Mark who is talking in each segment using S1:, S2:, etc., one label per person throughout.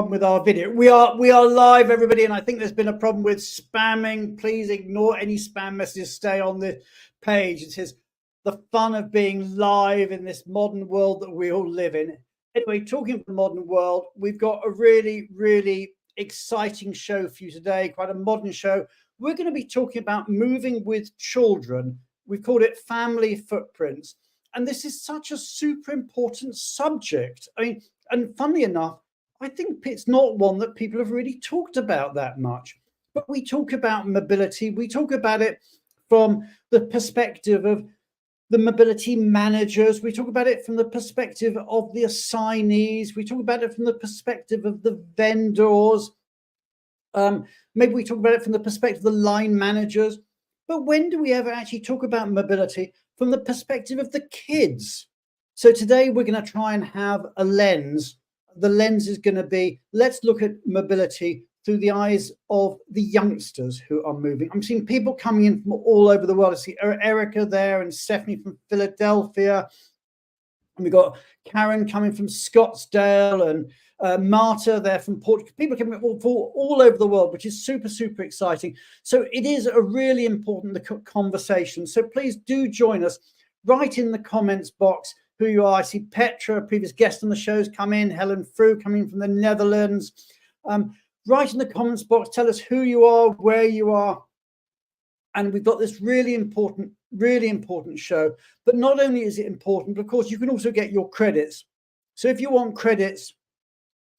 S1: problem with our video. We are live, everybody, and I think there's been a problem with spamming. Please ignore any spam messages. Stay on the page. It says the fun of being live in this modern world that we all live in. Anyway, talking of the modern world, we've got a really, really exciting show for you today, quite a modern show. We're going to be talking about moving with children. We've called it Family Footprints. And this is such a super important subject. I mean, and funnily enough, I think it's not one that people have really talked about that much. But we talk about mobility. We talk about it from the perspective of the mobility managers. We talk about it from the perspective of the assignees. We talk about it from the perspective of the vendors. Maybe we talk about it from the perspective of the line managers. But when do we ever actually talk about mobility from the perspective of the kids? So today we're going to try and have a lens. The lens is going to be, let's look at mobility through the eyes of the youngsters who are moving. I'm seeing people coming in from all over the world. I see Erica there and Stephanie from Philadelphia. And we've got Karen coming from Scottsdale and Marta there from Portugal. People coming from all over the world, which is super, super exciting. So it is a really important conversation. So please do join us. Write in the comments box who you are. I see Petra, a previous guest on the show's come in. Helen Frew coming from the Netherlands. Write in the comments box. Tell us who you are, where you are. And we've got this really important show. But not only is it important, but of course, you can also get your credits. So if you want credits,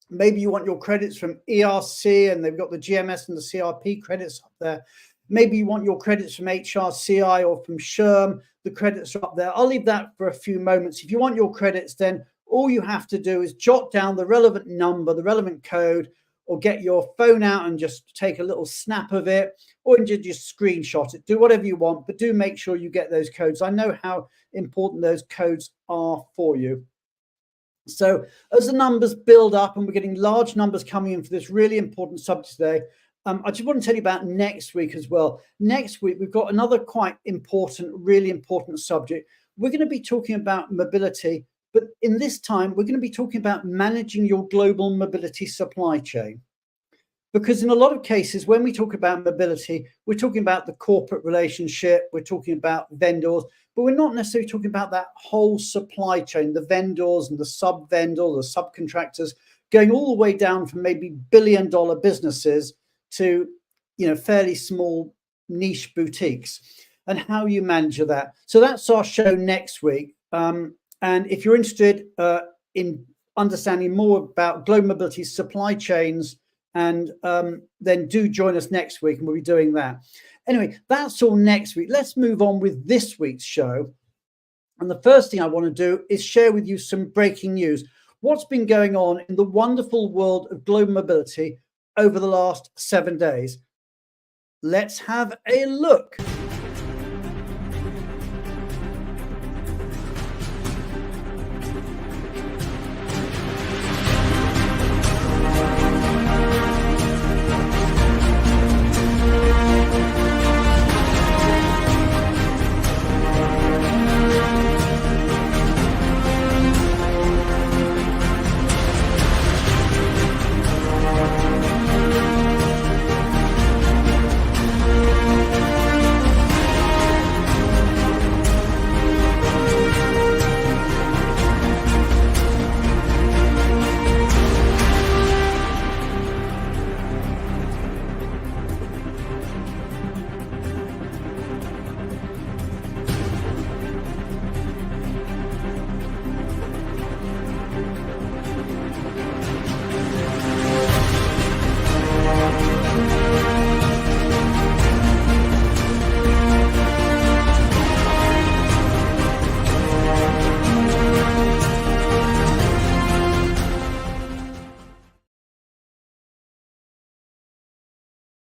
S1: maybe you want your credits from ERC, and they've got the GMS and the CRP credits up there. Maybe you want your credits from HRCI or from SHRM. The credits are up there. I'll leave that for a few moments. If you want your credits, then all you have to do is jot down the relevant number, the relevant code, or get your phone out and just take a little snap of it, or just screenshot it. Do whatever you want, but do make sure you get those codes. I know how important those codes are for you. So as the numbers build up, and we're getting large numbers coming in for this really important subject today, I just want to tell you about next week as well. Next week, we've got another quite important, really important subject. We're going to be talking about mobility, but in this time, we're going to be talking about managing your global mobility supply chain. Because in a lot of cases, when we talk about mobility, we're talking about the corporate relationship, we're talking about vendors, but we're not necessarily talking about that whole supply chain, the vendors and the sub-vendors, the subcontractors, going all the way down from maybe billion-dollar businesses to, fairly small niche boutiques, and how you manage that. So that's our show next week. And if you're interested in understanding more about global mobility supply chains, and then do join us next week, and we'll be doing that. Anyway, that's all next week. Let's move on with this week's show. And the first thing I want to do is share with you some breaking news. What's been going on in the wonderful world of global mobility over the last 7 days? Let's have a look.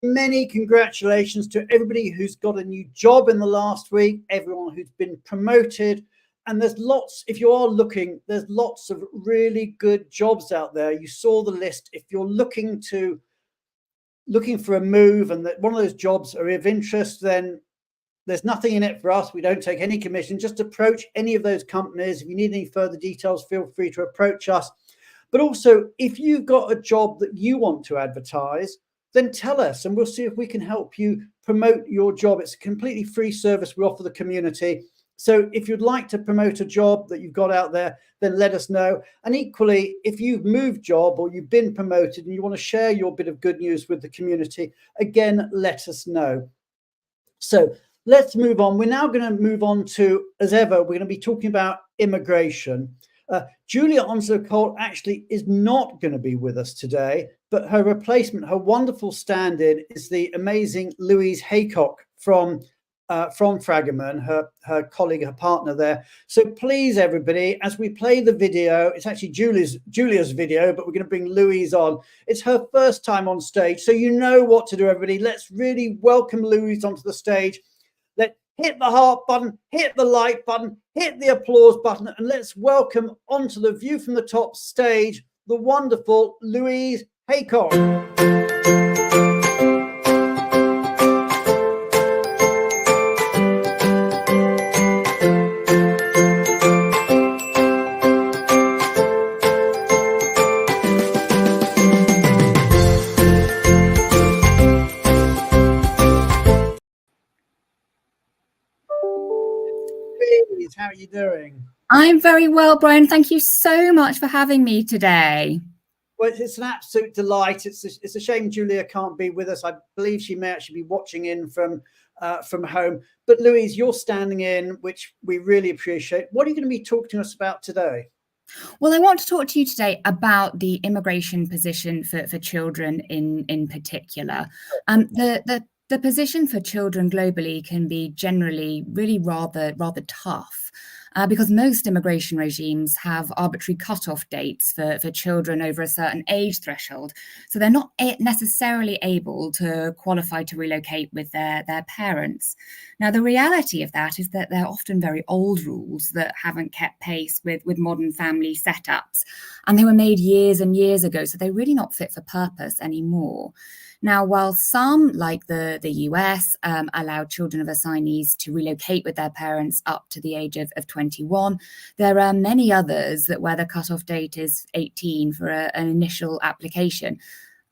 S1: Many congratulations to everybody who's got a new job in the last week, everyone who's been promoted. And there's lots, if you are looking, there's lots of really good jobs out there. You saw the list. If you're looking for a move and that one of those jobs are of interest, then there's nothing in it for us. We don't take any commission. Just approach any of those companies. If you need any further details, feel free to approach us. But also, if you've got a job that you want to advertise, then tell us and we'll see if we can help you promote your job. It's a completely free service we offer the community. So if you'd like to promote a job that you've got out there, then let us know. And equally, if you've moved job or you've been promoted and you want to share your bit of good news with the community, again, let us know. So let's move on. We're now going to move on to, as ever, we're going to be talking about immigration. Julia Onslow-Cole actually is not going to be with us today, but her replacement, her wonderful stand-in, is the amazing Louise Haycock from Fragomen, her colleague, her partner there. So please, everybody, as we play the video, it's actually Julia's video, but we're going to bring Louise on. It's her first time on stage, so you know what to do, everybody. Let's really welcome Louise onto the stage. Let's hit the heart button, hit the like button, hit the applause button, and let's welcome onto the View from the Top stage the wonderful Louise Haycock. How are you doing?
S2: I'm very well, Brian. Thank you so much for having me today.
S1: Well, it's an absolute delight. It's a shame Julia can't be with us. I believe she may actually be watching in from home. But Louise, you're standing in, which we really appreciate. What are you going to be talking to us about today?
S2: Well, I want to talk to you today about the immigration position for children in particular. The position for children globally can be generally really rather tough because most immigration regimes have arbitrary cutoff dates for children over a certain age threshold. So they're not necessarily able to qualify to relocate with their parents. Now, the reality of that is that they're often very old rules that haven't kept pace with modern family setups. And they were made years and years ago, so they're really not fit for purpose anymore. Now, while some, like the US, allow children of assignees to relocate with their parents up to the age of 21, there are many others where the cutoff date is 18 for an initial application.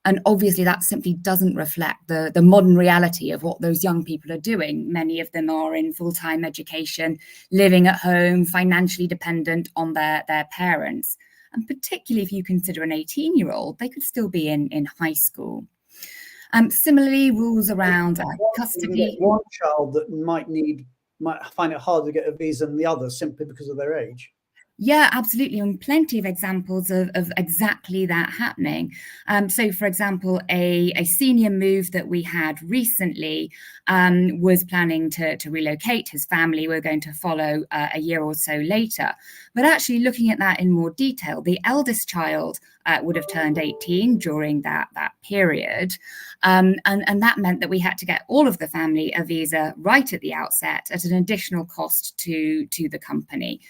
S2: And obviously that simply doesn't reflect the modern reality of what those young people are doing. Many of them are in full-time education, living at home, financially dependent on their parents. And particularly if you consider an 18-year-old, they could still be in high school. Similarly, rules around custody.
S1: One child that might find it harder to get a visa than the other simply because of their age.
S2: Yeah, absolutely. And plenty of examples of exactly that happening. So, for example, a senior move that we had recently was planning to relocate. His family were going to follow a year or so later. But actually looking at that in more detail, the eldest child would have turned 18 during that period. And that meant that we had to get all of the family a visa right at the outset at an additional cost to the company.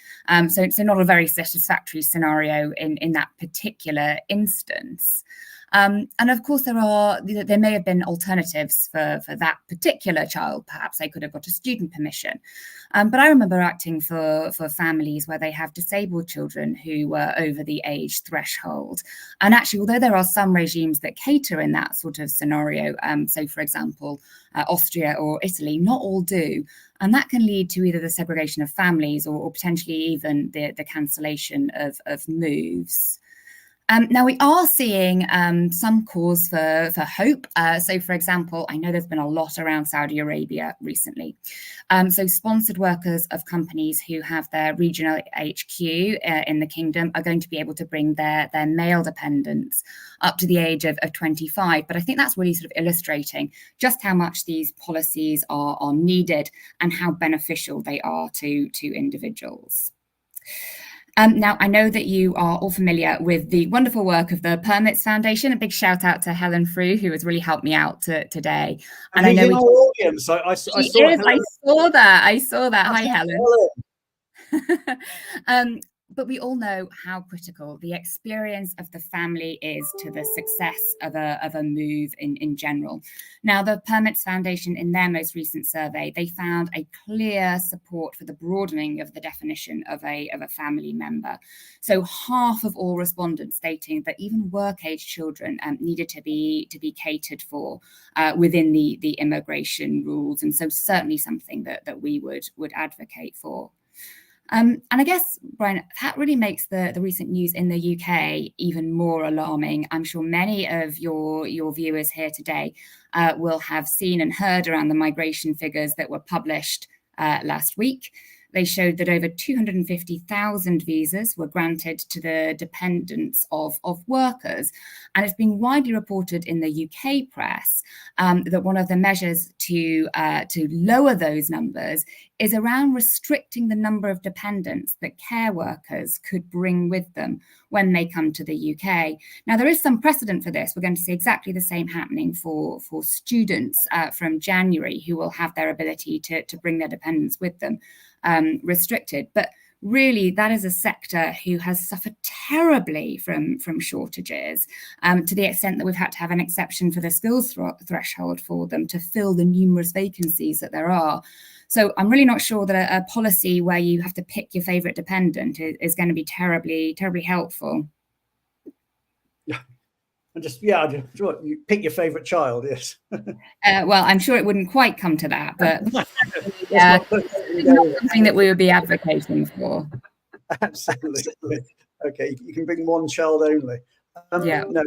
S2: So it's not a very satisfactory scenario in that particular instance. And of course, there may have been alternatives for that particular child. Perhaps they could have got a student permission. But I remember acting for families where they have disabled children who were over the age threshold. And actually, although there are some regimes that cater in that sort of scenario, so for example, Austria or Italy, not all do. And that can lead to either the segregation of families or potentially even the cancellation of moves. Now, we are seeing some cause for hope. So, for example, I know there's been a lot around Saudi Arabia recently. So sponsored workers of companies who have their regional HQ in the kingdom are going to be able to bring their male dependents up to the age of 25. But I think that's really sort of illustrating just how much these policies are needed and how beneficial they are to individuals. Now, I know that you are all familiar with the wonderful work of the Permits Foundation. A big shout out to Helen Frew, who has really helped me out today.
S1: And I know in our audience. I saw
S2: that. Hi, Helen. But we all know how critical the experience of the family is to the success of a move in general. Now, the Permits Foundation, in their most recent survey, they found a clear support for the broadening of the definition of a family member. So half of all respondents stating that even work-age children needed to be catered for within the immigration rules. And so certainly something that we would advocate for. And I guess, Brian, that really makes the recent news in the UK even more alarming. I'm sure many of your viewers here today will have seen and heard around the migration figures that were published last week. They showed that over 250,000 visas were granted to the dependents of workers. And it's been widely reported in the UK press that one of the measures to lower those numbers is around restricting the number of dependents that care workers could bring with them when they come to the UK. Now, there is some precedent for this. We're going to see exactly the same happening for students from January who will have their ability to bring their dependents with them restricted. But really, that is a sector who has suffered terribly from shortages, to the extent that we've had to have an exception for the skills threshold for them to fill the numerous vacancies that there are. So I'm really not sure that a policy where you have to pick your favourite dependent is going to be terribly helpful.
S1: Yeah. And just you pick your favourite child, yes.
S2: Well, I'm sure it wouldn't quite come to that, but it's not something that we would be advocating for.
S1: Absolutely. Okay, you can bring one child only.
S2: Yeah.
S1: No.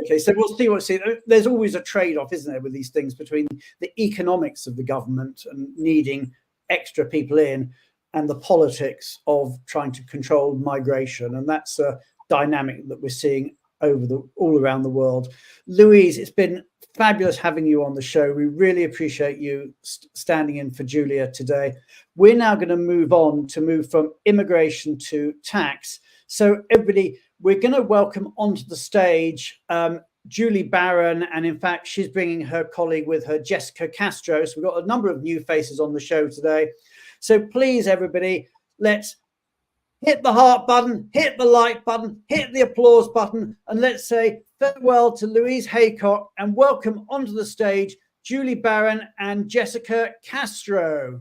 S1: Okay, so we'll see. There's always a trade-off, isn't there, with these things between the economics of the government and needing extra people in and the politics of trying to control migration. And that's a dynamic that we're seeing all around the world. Louise, it's been fabulous having you on the show. We really appreciate you standing in for Julia today. We're now going to move from immigration to tax. So everybody, we're going to welcome onto the stage Julie Barron, and in fact, she's bringing her colleague with her, Jessica Castro. So we've got a number of new faces on the show today. So please, everybody, let's hit the heart button, hit the like button, hit the applause button, and let's say farewell to Louise Haycock and welcome onto the stage Julie Barron and Jessica Castro.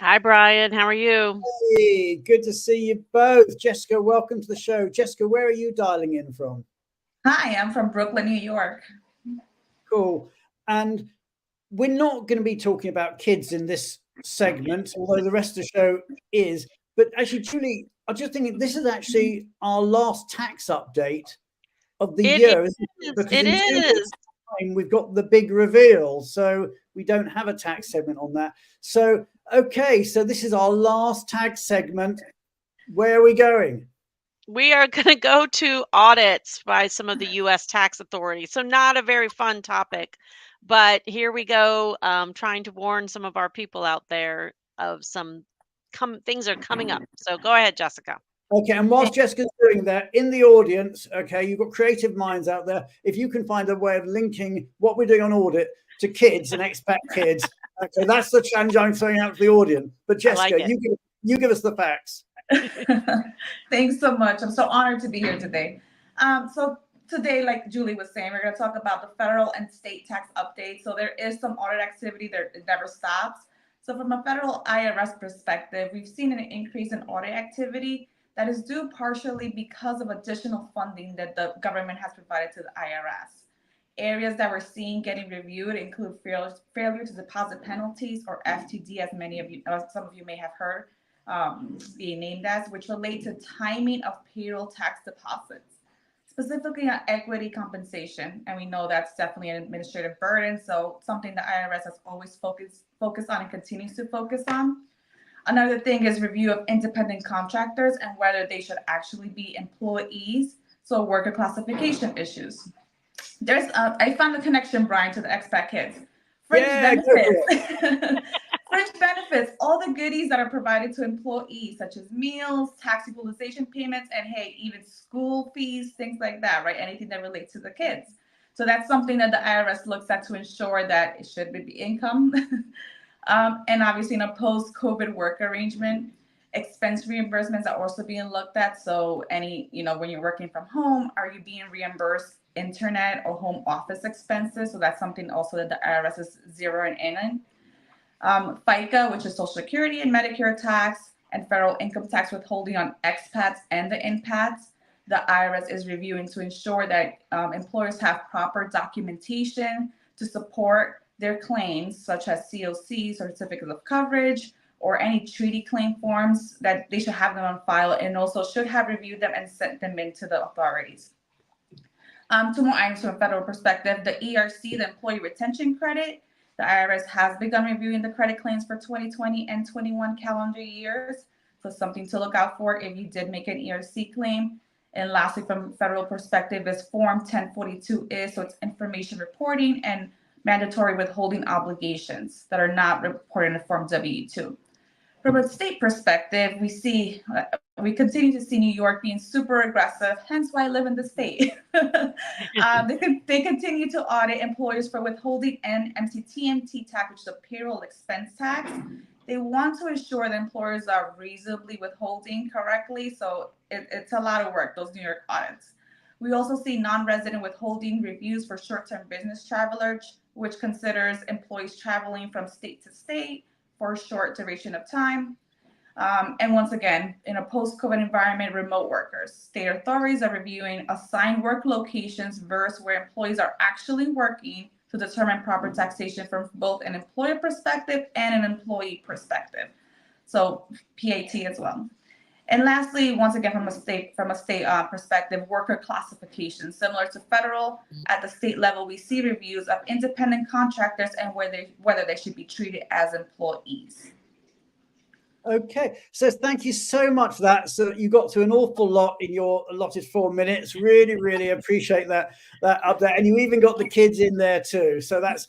S3: Hi, Brian. How are you?
S1: Hey, good to see you both. Jessica, welcome to the show. Jessica, where are you dialing in from?
S4: Hi, I'm from Brooklyn, New York.
S1: Cool. And we're not going to be talking about kids in this segment, although the rest of the show is. But actually, Julie, I was just thinking this is actually our last tax update of the year.
S3: It is.
S1: We've got the big reveal, so we don't have a tax segment on that. So, okay, so this is our last tax segment. Where are we going?
S3: We are going to go to audits by some of the U.S. tax authorities. So not a very fun topic, but here we go, trying to warn some of our people out there of some things are coming up. So go ahead, Jessica.
S1: Okay, and whilst Jessica's doing that, in the audience, okay, you've got creative minds out there. If you can find a way of linking what we're doing on audit to kids and expat kids, okay, that's the challenge I'm throwing out to the audience. But Jessica, you give us the facts.
S4: Thanks so much. I'm so honored to be here today. So today, like Julie was saying, we're going to talk about the federal and state tax updates. So there is some audit activity there. It never stops. So from a federal IRS perspective, we've seen an increase in audit activity that is due partially because of additional funding that the government has provided to the IRS. Areas that we're seeing getting reviewed include failure to deposit penalties, or FTD, as some of you may have heard being named as, which relate to timing of payroll tax deposits. specifically on equity compensation. And we know that's definitely an administrative burden. So something the IRS has always focused on and continues to focus on. Another thing is review of independent contractors and whether they should actually be employees. So worker classification issues. I found the connection, Brian, to the expat kids. Fringe benefits. Fringe benefits, all the goodies that are provided to employees, such as meals, tax equalization payments, and hey, even school fees, things like that, right? Anything that relates to the kids. So that's something that the IRS looks at to ensure that it should be income. And obviously in a post-COVID work arrangement, expense reimbursements are also being looked at. So when you're working from home, are you being reimbursed internet or home office expenses? So that's something also that the IRS is zeroing in on. FICA, which is Social Security and Medicare tax, and federal income tax withholding on expats and the inpats. The IRS is reviewing to ensure that employers have proper documentation to support their claims, such as COC, certificates of coverage, or any treaty claim forms, that they should have them on file, and also should have reviewed them and sent them in to the authorities. Two more items from a federal perspective. The ERC, the Employee Retention Credit, the IRS has begun reviewing the credit claims for 2020 and 21 calendar years. So something to look out for if you did make an ERC claim. And lastly, from a federal perspective, is Form 1042 so it's information reporting and mandatory withholding obligations that are not reported in Form W2. From a state perspective, we continue to see New York being super aggressive, hence why I live in the state. They continue to audit employers for withholding and MCTMT tax, which is a payroll expense tax. They want to ensure that employers are reasonably withholding correctly. So it's a lot of work, those New York audits. We also see non-resident withholding reviews for short-term business travelers, which considers employees traveling from state to state for a short duration of time. And once again, in a post-COVID environment, remote workers. State authorities are reviewing assigned work locations versus where employees are actually working to determine proper taxation from both an employer perspective and an employee perspective. So PAT as well. And lastly, once again, from a state perspective, worker classification. Similar to federal, at the state level, we see reviews of independent contractors and whether they should be treated as employees.
S1: Okay, so thank you so much for that. So you got to an awful lot in your allotted 4 minutes. Really, really appreciate that up there. And you even got the kids in there too. So that's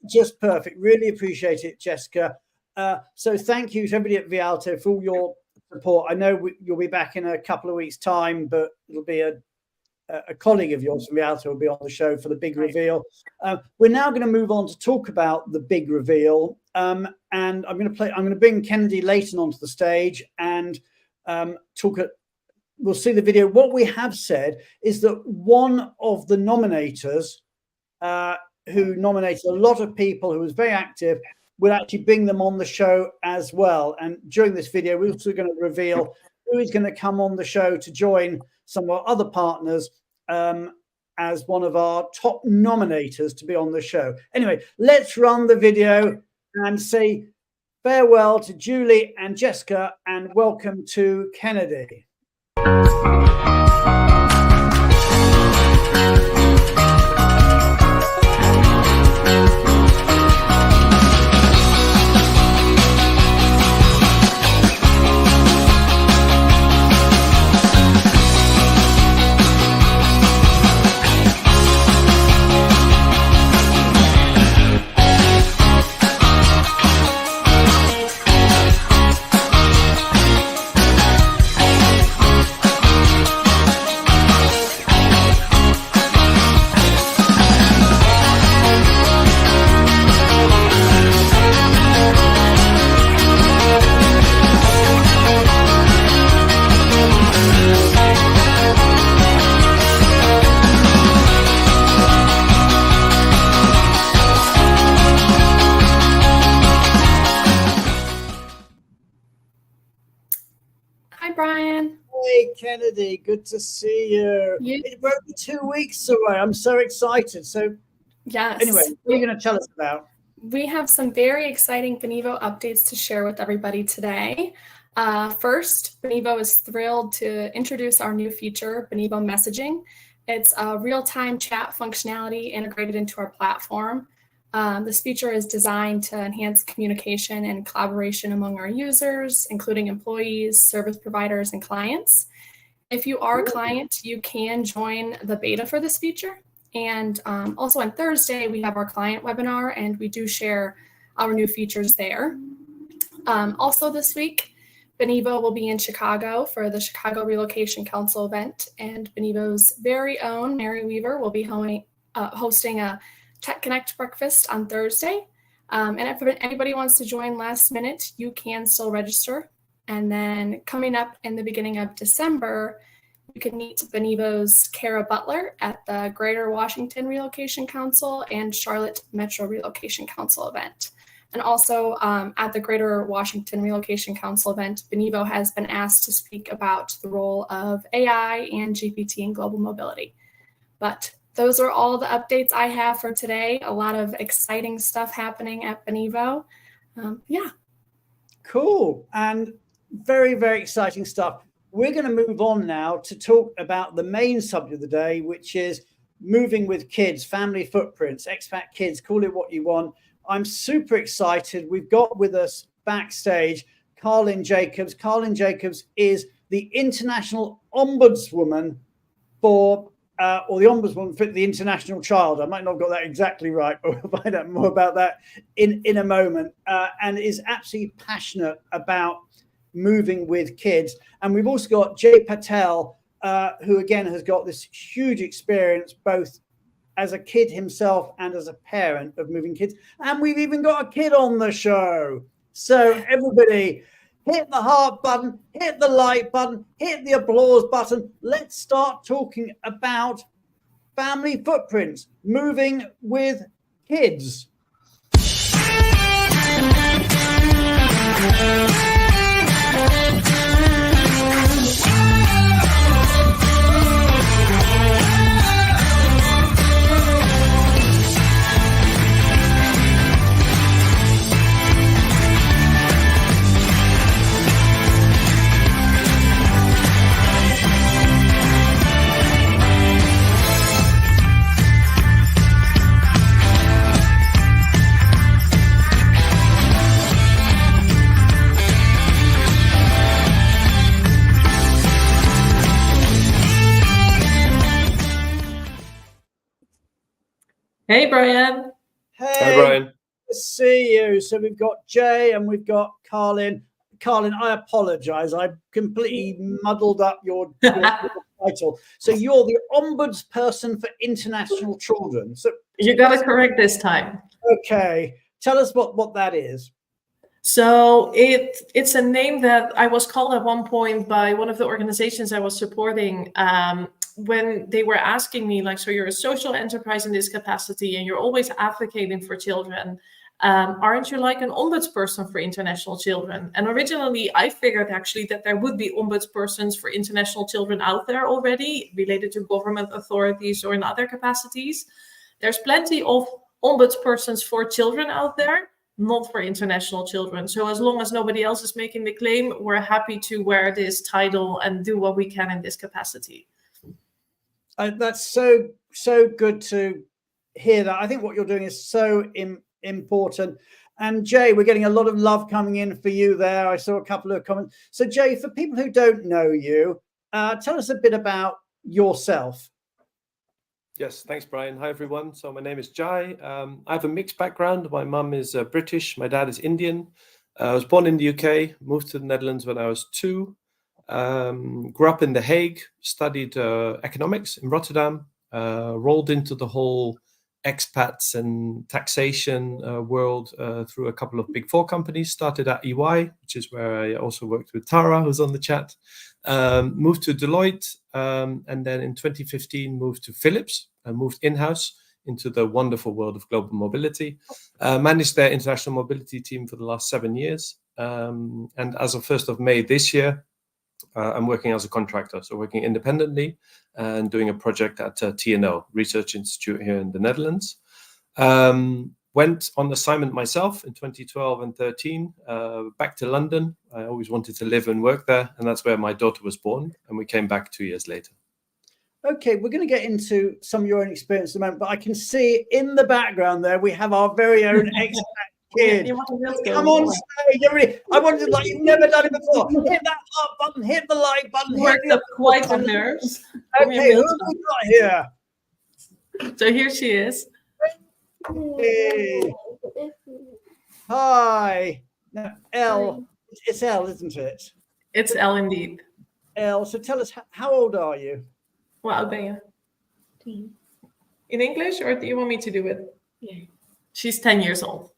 S1: just perfect. Really appreciate it, Jessica. So thank you to everybody at Vialto for all your support. I know you'll be back in a couple of weeks' time, but it'll be a colleague of yours from Vialto will be on the show for the big reveal. We're now going to move on to talk about the big reveal. And I'm going to bring Kennedy Layton onto the stage and we'll see the video. What we have said is that one of the nominators who nominated a lot of people, who was very active, will actually bring them on the show as well. And during this video, we're also going to reveal who is going to come on the show to join some of our other partners as one of our top nominators to be on the show. Anyway, let's run the video and say farewell to Julie and Jessica and welcome to Kennedy. Kennedy, good to see you. We're only 2 weeks away. I'm so excited. So,
S5: yes.
S1: Anyway, what are you going to tell us about?
S5: We have some very exciting Benevo updates to share with everybody today. First, Benevo is thrilled to introduce our new feature, Benevo Messaging. It's a real-time chat functionality integrated into our platform. This feature is designed to enhance communication and collaboration among our users, including employees, service providers, and clients. If you are a client, you can join the beta for this feature. And also on Thursday, we have our client webinar, and we do share our new features there. Also this week, Benevo will be in Chicago for the Chicago Relocation Council event, and Benevo's very own Mary Weaver will be hosting a Tech Connect breakfast on Thursday. And if anybody wants to join last minute, you can still register. And then coming up in the beginning of December, you can meet Benevo's Kara Butler at the Greater Washington Relocation Council and Charlotte Metro Relocation Council event. And also at the Greater Washington Relocation Council event, Benevo has been asked to speak about the role of AI and GPT in global mobility. But those are all the updates I have for today. A lot of exciting stuff happening at Benevo. Yeah.
S1: Cool. And very, very exciting stuff. We're going to move on now to talk about the main subject of the day, which is moving with kids, family footprints, expat kids, call it what you want. I'm super excited. We've got with us backstage Karlijn Jacobs. Karlijn Jacobs is the International Ombudswoman or the Ombudswoman for the International Child. I might not have got that exactly right, but we'll find out more about that in a moment, and is absolutely passionate about moving with kids. And we've also got Jay Patel, who again has got this huge experience, both as a kid himself and as a parent of moving kids. And we've even got a kid on the show. So everybody, hit the heart button, hit the like button, hit the applause button. Let's start talking about family footprints, moving with kids.
S6: Hey, Brian.
S1: Hey,
S7: hi, Brian.
S1: Good to see you. So we've got Jay and we've got Karlijn. Karlijn, I apologize. I completely muddled up your title. So you're the Ombudsperson for International Children. So
S6: You got it correct this time.
S1: okay, tell us what that is.
S6: So it's a name that I was called at one point by one of the organizations I was supporting when they were asking me, like, so you're a social enterprise in this capacity and you're always advocating for children. Aren't you like an ombudsperson for international children? And originally I figured actually that there would be ombudspersons for international children out there already related to government authorities or in other capacities. There's plenty of ombudspersons for children out there, not for international children. So as long as nobody else is making the claim, we're happy to wear this title and do what we can in this capacity.
S1: That's so good to hear that. I think what you're doing is so important. And Jay, we're getting a lot of love coming in for you there. I saw a couple of comments. So Jay, for people who don't know you, tell us a bit about yourself.
S7: Yes, thanks, Brian. Hi, everyone. So my name is Jai. I have a mixed background. My mum is British. My dad is Indian. I was born in the UK, moved to the Netherlands when I was 2. Grew up in The Hague, studied economics in Rotterdam, rolled into the whole expats and taxation world through a couple of Big 4 companies. Started at EY, which is where I also worked with Tara, who's on the chat. Moved to Deloitte, and then in 2015 moved to Phillips and moved in-house into the wonderful world of global mobility. Managed their international mobility team for the last 7 years. And as of 1st of May this year, I'm working as a contractor, so working independently and doing a project at TNO, Research Institute here in the Netherlands. Went on assignment myself in 2012 and 13, back to London. I always wanted to live and work there, and that's where my daughter was born, and we came back 2 years later.
S1: Okay, we're going to get into some of your own experience in a moment, but I can see in the background there we have our very own expat kid. Come on stage, everybody. I wanted to, like you've never done it before. Hit that up button, hit the like button.
S6: Worked up quite the nerves.
S1: Okay, who have we got here?
S6: So here she is.
S1: Hey. Hi. Now, Elle. It's Elle, isn't it?
S6: It's Elle indeed.
S1: Elle, so tell us, how old are you?
S6: Hoe oud ben je? 10. In English, or do you want me to do it? Yeah. She's 10 years old.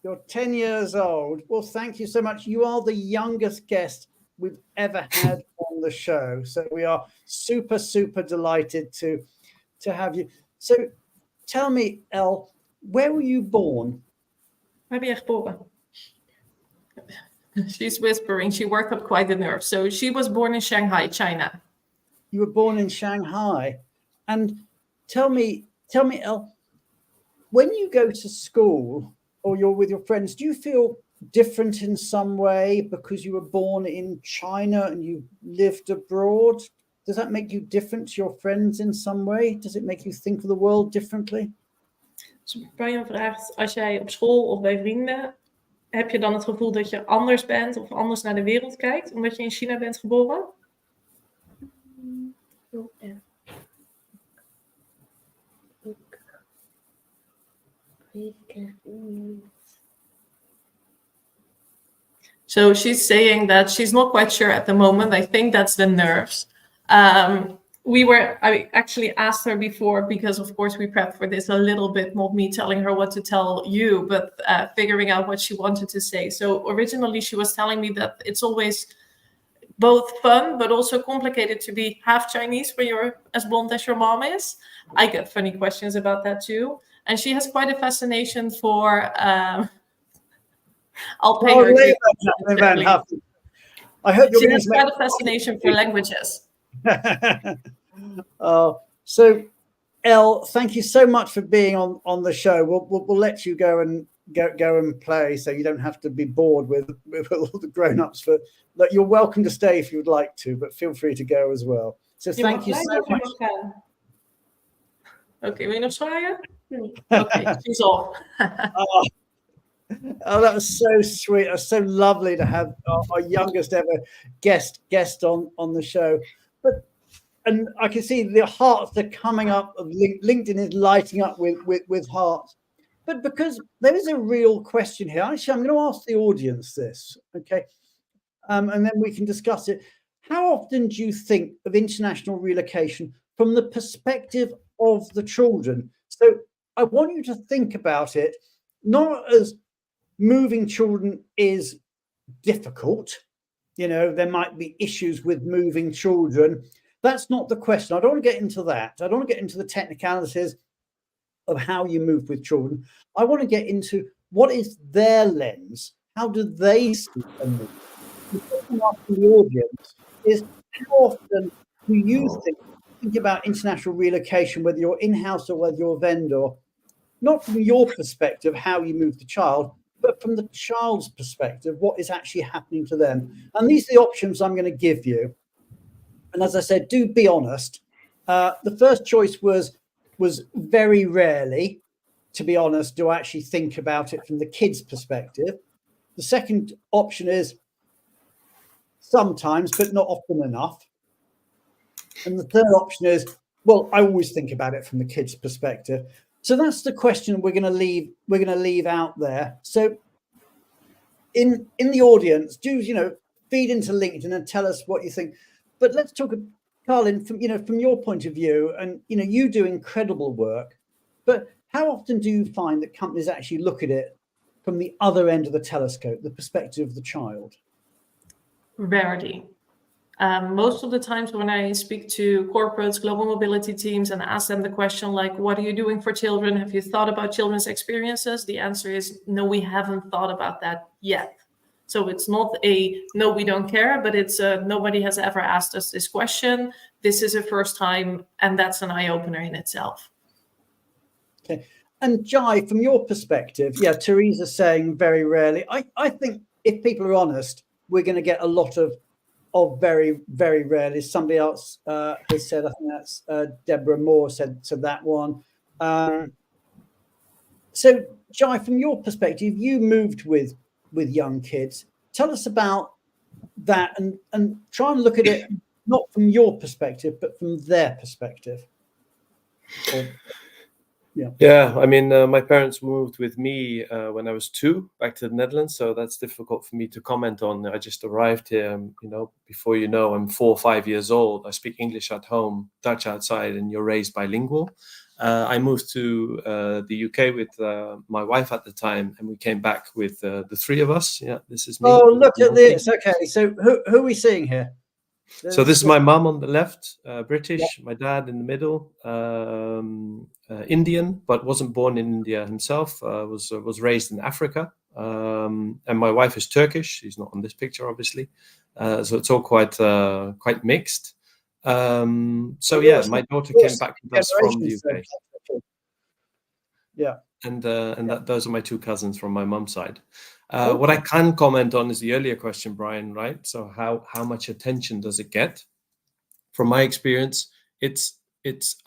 S1: You're 10 years old. Well, thank you so much. You are the youngest guest we've ever had on the show. So we are super, super delighted to have you. So tell me, Elle, where were you born?
S6: Waar ben je geboren? She's whispering. She worked up quite the nerve. So she was born in Shanghai, China.
S1: You were born in Shanghai. And tell me, Elle, when you go to school or you're with your friends, do you feel different in some way because you were born in China and you lived abroad? Does that make you different to your friends in some way? Does it make you think of the world differently?
S6: Dus Brian vraagt, als jij op school of bij vrienden, heb je dan het gevoel dat je anders bent of anders naar de wereld kijkt, omdat je in China bent geboren? So she's saying that she's not quite sure at the moment. I think that's the nerves. I actually asked her before, because of course we prepped for this a little bit, not me telling her what to tell you, but figuring out what she wanted to say. So originally she was telling me that it's always both fun, but also complicated to be half Chinese when you're as blonde as your mom is. I get funny questions about that too. And she has quite a fascination for, I'll pay her.
S1: I hope
S6: she has quite a fascination for languages.
S1: So Elle, thank you so much for being on the show. We'll let you go and play, so you don't have to be bored with all the grown-ups. Look, you're welcome to stay if you'd like to, but feel free to go as well. So thank you so much.
S6: Okay, wil je nog zwaaien? Okay, she's off.
S1: Oh, that was so sweet. It was so lovely to have our youngest ever guest on the show. And I can see the hearts are coming up. LinkedIn is lighting up with hearts. But because there is a real question here, actually, I'm going to ask the audience this, okay? And then we can discuss it. How often do you think of international relocation from the perspective of the children? So I want you to think about it, not as moving children is difficult. You know, there might be issues with moving children. That's not the question. I don't want to get into that. I don't want to get into the technicalities of how you move with children. I want to get into what is their lens. How do they see a move? The question asking the audience is, how often do you think about international relocation, whether you're in-house or whether you're a vendor, not from your perspective, how you move the child, but from the child's perspective, what is actually happening to them? And these are the options I'm going to give you. And as I said, do be honest. The first choice was very rarely, to be honest, do I actually think about it from the kid's perspective. The second option is sometimes, but not often enough. And the third option is, well, I always think about it from the kid's perspective. So that's the question we're going to leave out there. So in the audience, do feed into LinkedIn and tell us what you think. But let's talk, Karlijn, from your point of view, and you do incredible work. But how often do you find that companies actually look at it from the other end of the telescope, the perspective of the child?
S6: Rarely. Most of the times when I speak to corporates, global mobility teams, and ask them the question like, what are you doing for children? Have you thought about children's experiences? The answer is no, we haven't thought about that yet. So it's not a no, we don't care, but it's nobody has ever asked us this question. This is a first time, and that's an eye-opener in itself.
S1: Okay. And Jai, from your perspective, yeah, Teresa's saying very rarely. I think if people are honest, we're going to get a lot of very, very rarely. Somebody else has said, I think that's Deborah Moore said that one. So, Jai, from your perspective, you moved with young kids. Tell us about that and try and look at it not from your perspective, but from their perspective.
S7: Yeah, I mean, my parents moved with me when I was 2 back to the Netherlands, so that's difficult for me to comment on. I just arrived here, before you know, I'm 4 or 5 years old. I speak English at home, Dutch outside, and you're raised bilingual. I moved to the UK with my wife at the time, and we came back with the 3 of us. Yeah, this is me.
S1: Oh, look at this. Okay, so who are we seeing here?
S7: So this is my mum on the left, British,
S1: Yeah.
S7: my dad in the middle, Indian, but wasn't born in India himself, was raised in Africa. And my wife is Turkish. She's not on this picture, obviously. So it's all quite mixed. So yeah, my daughter came back with us from the UK.
S1: Yeah.
S7: And those are my 2 cousins from my mum's side. What I can comment on is the earlier question, Brian, right? So how much attention does it get? From my experience, it's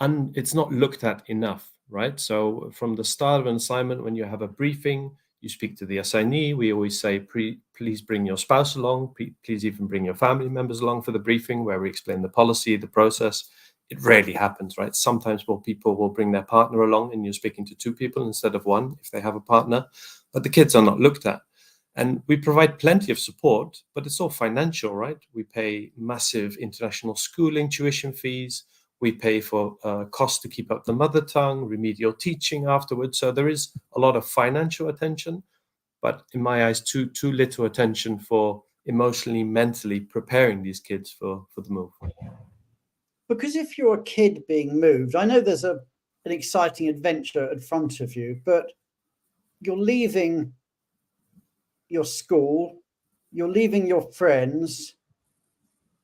S7: not looked at enough, right? So from the start of an assignment, when you have a briefing, you speak to the assignee. We always say, please bring your spouse along. Please even bring your family members along for the briefing, where we explain the policy, the process. It rarely happens, right? Sometimes more people will bring their partner along, and you're speaking to 2 people instead of 1 if they have a partner. But the kids are not looked at. And we provide plenty of support, but it's all financial, right? We pay massive international schooling tuition fees. We pay for costs to keep up the mother tongue, remedial teaching afterwards. So there is a lot of financial attention, but in my eyes, too little attention for emotionally, mentally preparing these kids for the move.
S1: Because if you're a kid being moved, I know there's an exciting adventure in front of you, but you're leaving your school, you're leaving your friends,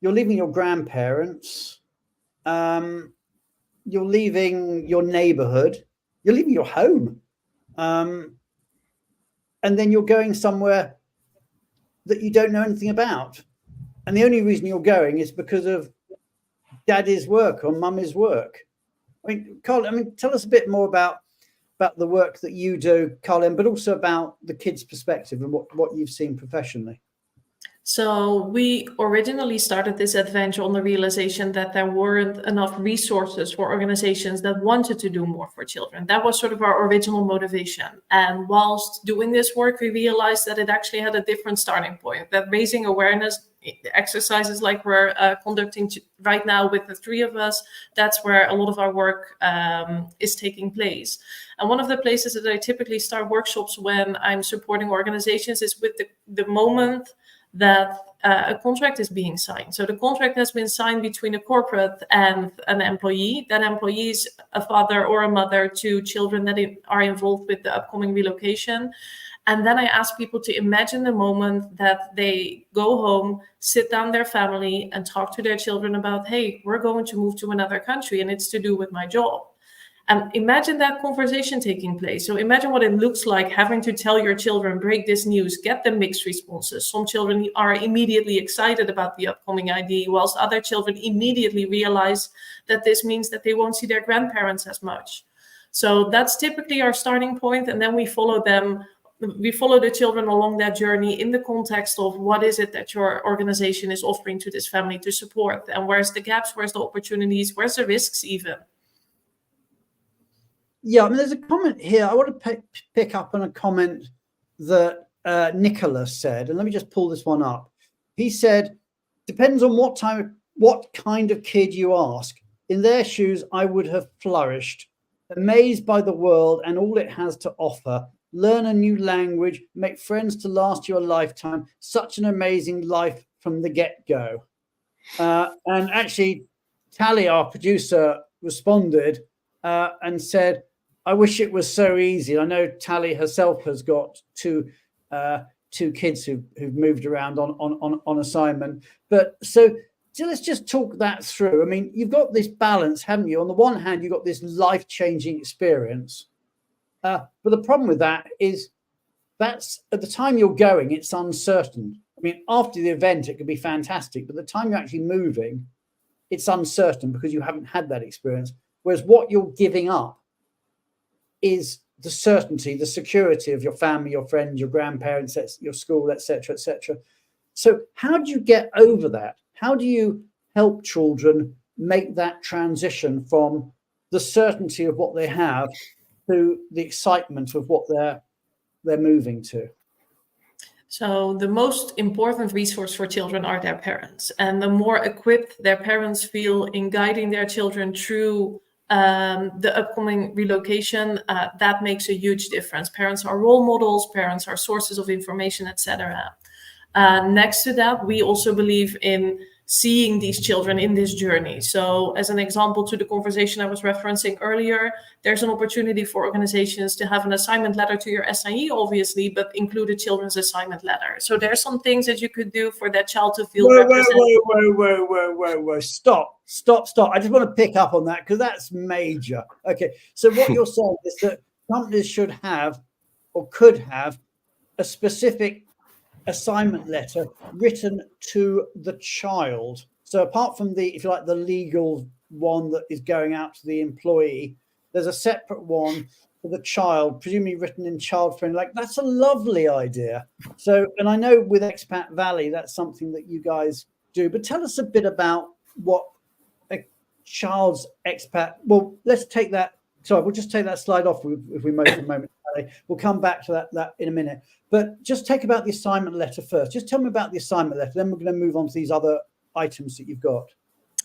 S1: you're leaving your grandparents, you're leaving your neighborhood, you're leaving your home, and then you're going somewhere that you don't know anything about. And the only reason you're going is because of daddy's work or mummy's work. I mean, Karlijn, tell us a bit more about the work that you do, Karlijn, but also about the kids' perspective and what you've seen professionally.
S6: So we originally started this adventure on the realization that there weren't enough resources for organizations that wanted to do more for children. That was sort of our original motivation. And whilst doing this work, we realized that it actually had a different starting point, that raising awareness, exercises like we're conducting right now with the 3 of us, that's where a lot of our work is taking place. And one of the places that I typically start workshops when I'm supporting organizations is with the moment that a contract is being signed. So the contract has been signed between a corporate and an employee. That employee is a father or a mother to children that are involved with the upcoming relocation. And then I ask people to imagine the moment that they go home, sit down their family and talk to their children about, hey, we're going to move to another country and it's to do with my job. And imagine that conversation taking place. So imagine what it looks like having to tell your children, break this news, get the mixed responses. Some children are immediately excited about the upcoming ID, whilst other children immediately realize that this means that they won't see their grandparents as much. So that's typically our starting point. And then we follow the children along that journey in the context of what is it that your organization is offering to this family to support, and where's the gaps, where's the opportunities, where's the risks even.
S1: Yeah, there's a comment here. I want to pick up on a comment that Nicholas said, and let me just pull this one up. He said, depends on what kind of kid you ask. In their shoes, I would have flourished, amazed by the world and all it has to offer. Learn a new language, make friends to last you a lifetime. Such an amazing life from the get-go. And actually, Tally, our producer, responded and said, I wish it was so easy. I know Tally herself has got two kids who've moved around on assignment. But so let's just talk that through. I mean, you've got this balance, haven't you? On the one hand, you've got this life-changing experience. But the problem with that is that's at the time you're going, it's uncertain. I mean, after the event, it could be fantastic, but the time you're actually moving, it's uncertain because you haven't had that experience. Whereas what you're giving up is the certainty, the security of your family, your friends, your grandparents, your school, etc., etc. So how do you get over that? How do you help children make that transition from the certainty of what they have to the excitement of what they're moving to?
S6: So the most important resource for children are their parents. And the more equipped their parents feel in guiding their children through the upcoming relocation, that makes a huge difference. Parents are role models, parents are sources of information, etc. Next to that, we also believe in seeing these children in this journey. So as an example to the conversation I was referencing earlier, there's an opportunity for organizations to have an assignment letter to your SIE, obviously, but include a children's assignment letter. So there's some things that you could do for that child to feel represented.
S1: Whoa. Stop. I just want to pick up on that because that's major. Okay. So what you're saying is that companies should have or could have a specific assignment letter written to the child. So apart from the, if you like, the legal one that is going out to the employee, there's a separate one for the child, presumably written in child friendly. Like, that's a lovely idea. So, and I know with Expat Valley, that's something that you guys do, but tell us a bit about what a child's expat, well, let's take that. Sorry, we'll just take that slide off if we move for a moment. We'll come back to that in a minute. But just take about the assignment letter first. Just tell me about the assignment letter. Then we're going to move on to these other items that you've got.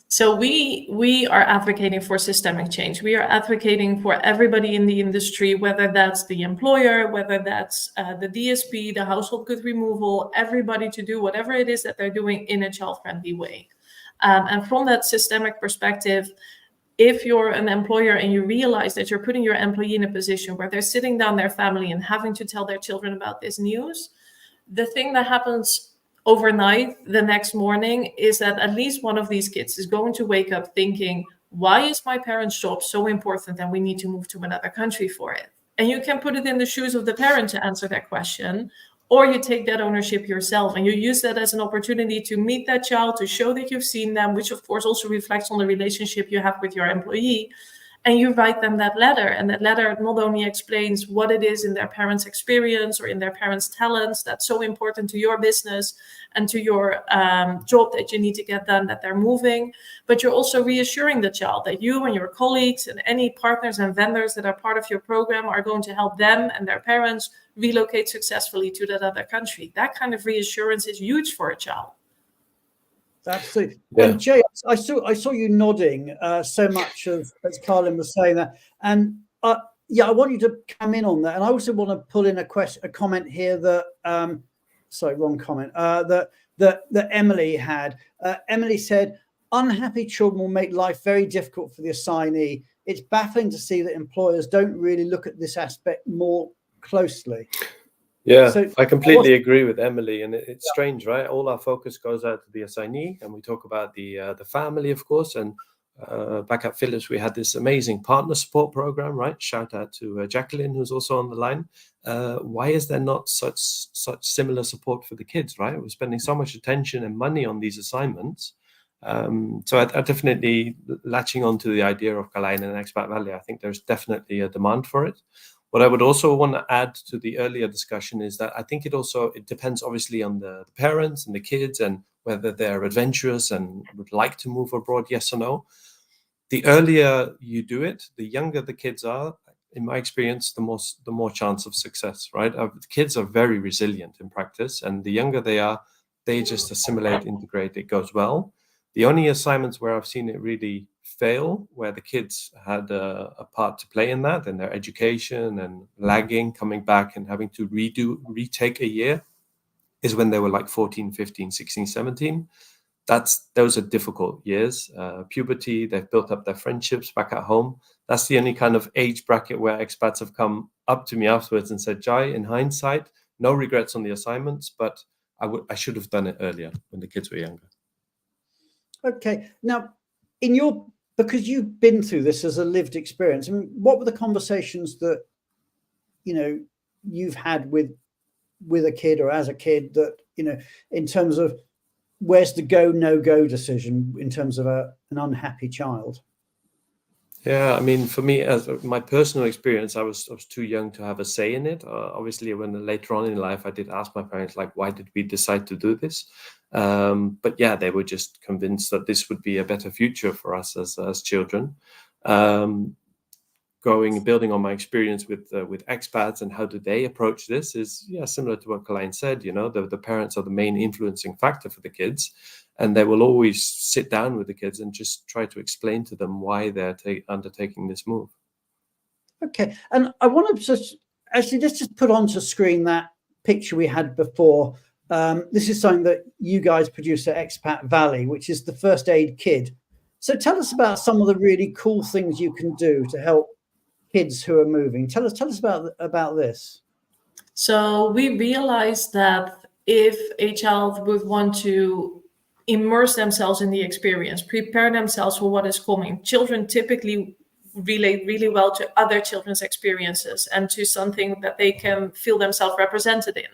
S6: So we are advocating for systemic change. We are advocating for everybody in the industry, whether that's the employer, whether that's the DSP, the household goods removal, everybody to do whatever it is that they're doing in a child-friendly way. And from that systemic perspective, if you're an employer and you realize that you're putting your employee in a position where they're sitting down their family and having to tell their children about this news, the thing that happens overnight the next morning is that at least one of these kids is going to wake up thinking, why is my parents' job so important and we need to move to another country for it? And you can put it in the shoes of the parent to answer that question, or you take that ownership yourself and you use that as an opportunity to meet that child, to show that you've seen them, which of course also reflects on the relationship you have with your employee. And you write them that letter. And that letter not only explains what it is in their parents' experience or in their parents' talents that's so important to your business and to your job that you need to get done, that they're moving, but you're also reassuring the child that you and your colleagues and any partners and vendors that are part of your program are going to help them and their parents relocate successfully to that other country. That kind of reassurance is huge for a child.
S1: Absolutely.
S7: Yeah.
S1: And Jay, I saw you nodding so much as Karlijn was saying that, and yeah, I want you to come in on that. And I also want to pull in a comment here that sorry, wrong comment. That Emily had. Emily said, "Unhappy children will make life very difficult for the assignee. It's baffling to see that employers don't really look at this aspect more closely."
S7: Yeah,
S1: So
S7: I completely agree with Emily, and it's strange, right? All our focus goes out to the assignee, and we talk about the family, of course. And back at Phillips, we had this amazing partner support program, right? Shout out to Jacqueline, who's also on the line. Why is there not such similar support for the kids, right? We're spending so much attention and money on these assignments. So I definitely latching on to the idea of Karlijn and Expat Valley. I think there's definitely a demand for it. What I would also want to add to the earlier discussion is that I think it depends obviously on the parents and the kids and whether they're adventurous and would like to move abroad, yes or no. The earlier you do it, the younger the kids are, in my experience, the more chance of success, right? The kids are very resilient in practice, and the younger they are, they just assimilate, integrate, it goes well. The only assignments where I've seen it really fail, where the kids had a part to play in that, and their education and lagging, coming back and having to retake a year, is when they were like 14, 15, 16, 17. Those are difficult years. Puberty, they've built up their friendships back at home. That's the only kind of age bracket where expats have come up to me afterwards and said, Jai, in hindsight, no regrets on the assignments, but I should have done it earlier when the kids were younger.
S1: Okay. Now, because you've been through this as a lived experience, I mean, what were the conversations that, you've had with with a kid or as a kid that, you know, in terms of where's the go, no go decision in terms of an unhappy child?
S7: Yeah, I mean, for me, as my personal experience, I was too young to have a say in it. Obviously, when later on in life, I did ask my parents, like, why did we decide to do this? But yeah, they were just convinced that this would be a better future for us as children. Building on my experience with expats and how do they approach this is similar to what Karlijn said. You know, the parents are the main influencing factor for the kids, and they will always sit down with the kids and just try to explain to them why they're undertaking this move.
S1: Okay, and I want to just actually let's just put onto screen that picture we had before. This is something that you guys produce at Expat Valley, which is the first aid kid. So tell us about some of the really cool things you can do to help kids who are moving. Tell us about this.
S6: So we realized that if a child would want to immerse themselves in the experience, prepare themselves for what is coming, children typically relate really well to other children's experiences and to something that they can feel themselves represented in.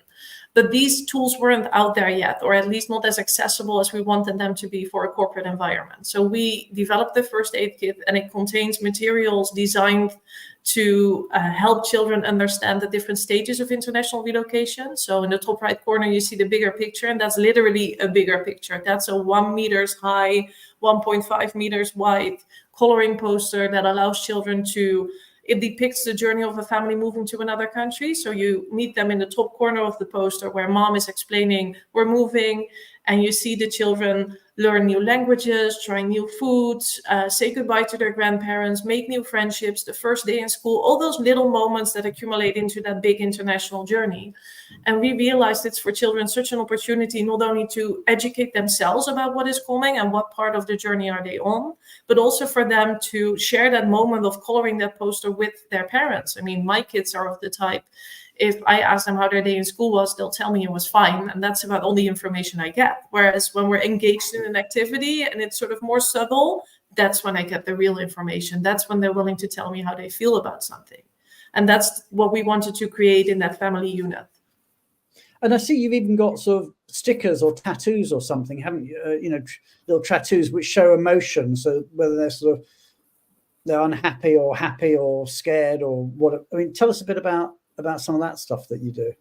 S6: But these tools weren't out there yet, or at least not as accessible as we wanted them to be for a corporate environment. So we developed the first aid kit, and it contains materials designed to help children understand the different stages of international relocation. So in the top right corner, you see the bigger picture, and that's literally a bigger picture. That's a 1 meters high, 1.5 meters wide coloring poster that allows children to, it depicts the journey of a family moving to another country. So you meet them in the top corner of the poster where mom is explaining we're moving, and you see the children learn new languages, try new foods, say goodbye to their grandparents, make new friendships, the first day in school, all those little moments that accumulate into that big international journey. And we realized it's for children such an opportunity not only to educate themselves about what is coming and what part of the journey are they on, but also for them to share that moment of coloring that poster with their parents. I mean, my kids are of the type, if I ask them how their day in school was, they'll tell me it was fine. And that's about all the information I get. Whereas when we're engaged in an activity and it's sort of more subtle, that's when I get the real information. That's when they're willing to tell me how they feel about something. And that's what we wanted to create in that family unit.
S1: And I see you've even got sort of stickers or tattoos or something, haven't you? You know, little tattoos which show emotion. So whether they're unhappy or happy or scared or what. I mean, tell us a bit about some of that stuff that you do.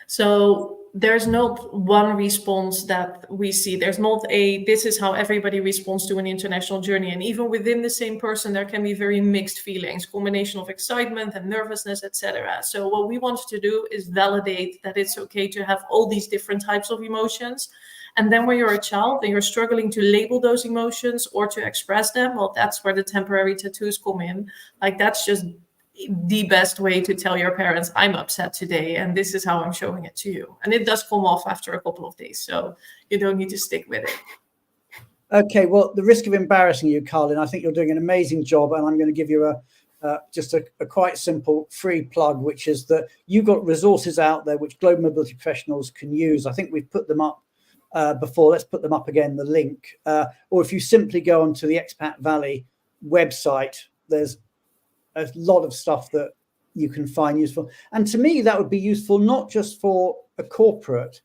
S6: So there's not one response that we see. There's not this is how everybody responds to an international journey. And even within the same person, there can be very mixed feelings, combination of excitement and nervousness, etc. So what we wanted to do is validate that it's okay to have all these different types of emotions. And then when you're a child and you're struggling to label those emotions or to express them, well, that's where the temporary tattoos come in. Like, that's just the best way to tell your parents, I'm upset today and this is how I'm showing it to you. And it does come off after a couple of days, so you don't need to stick with it.
S1: Okay, well, the risk of embarrassing you, Karlijn, I think you're doing an amazing job, and I'm going to give you just a quite simple free plug, which is that you've got resources out there which global mobility professionals can use. I think we've put them up before. Let's put them up again, the link. Or if you simply go onto the Expat Valley website, there's a lot of stuff that you can find useful. And to me, that would be useful not just for a corporate